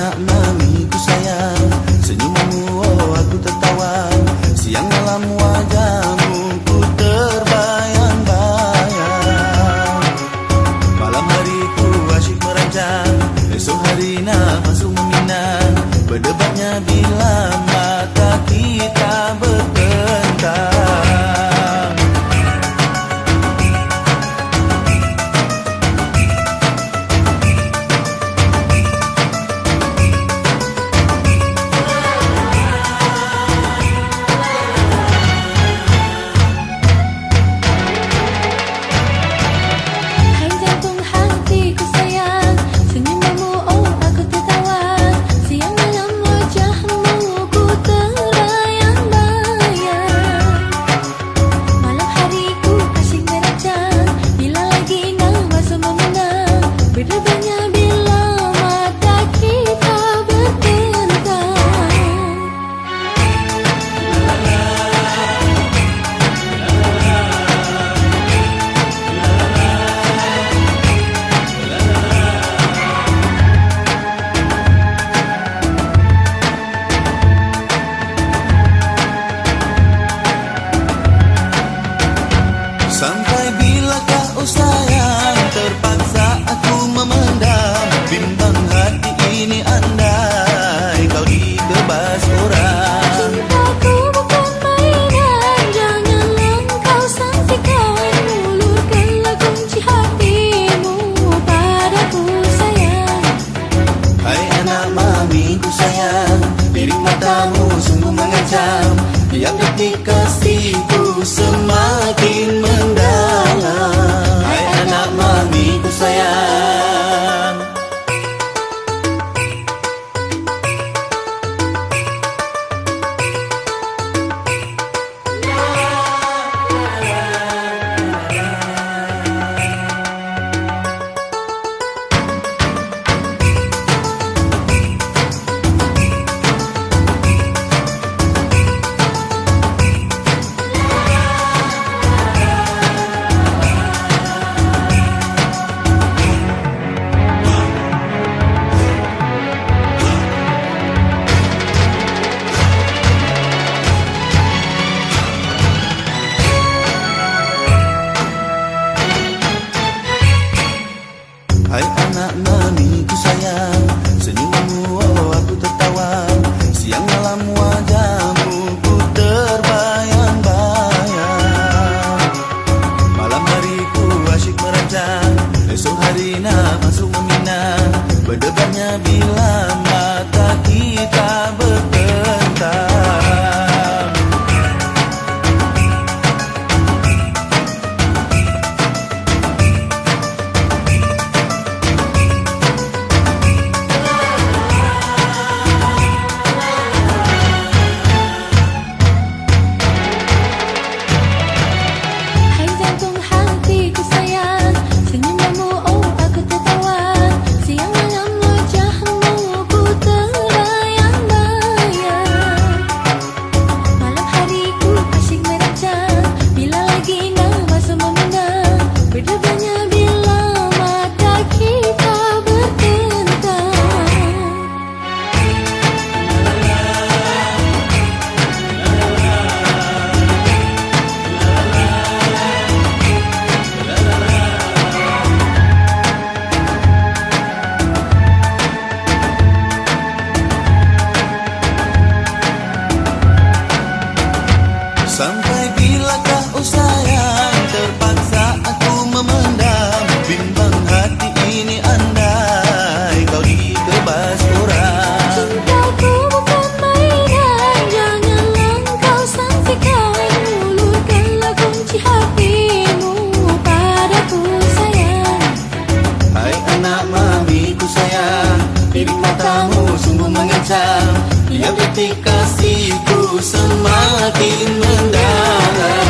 anak mamiku sayang, senyummu oh aku tertawan. Siang malam wajahmu ku terbayang-bayang. Malam hari ku asyik merancang, esok hari nak masuk meminang. Berdebatnya bila mata kita bertentang. Sampai bilakah oh sayang, terpaksa aku memendam. Bimbang hati ini andai kau ditebas orang. Cintaku bukan mainan, janganlah kau sangsikan. Ulurkanlah kunci hatimu padaku sayang. Hai anak mamiku sayang, piring matamu sungguh mengancam. Tiap detik kasihku semakin mendalam. Hai anak mamiku sayang. Hai anak mamiku sayang, senyummu oh aku tertawan. Siang malam wajahmu ku terbayang-bayang. Malam hari ku asyik merancang, esok hari nak masuk meminang. Berdebatnya bila mata kita bertentang. Sampai bilakah oh sayang, terpaksa aku memendam. Bimbang hati ini andai kau ditebas orang. Cintaku bukan mainan, janganlah kau sangsikan. Ulurkanlah kunci hatimu padaku sayang. Hai anak mamiku sayang, piring matamu sungguh mengancam. Tiap detik kasihku semakin mendalam.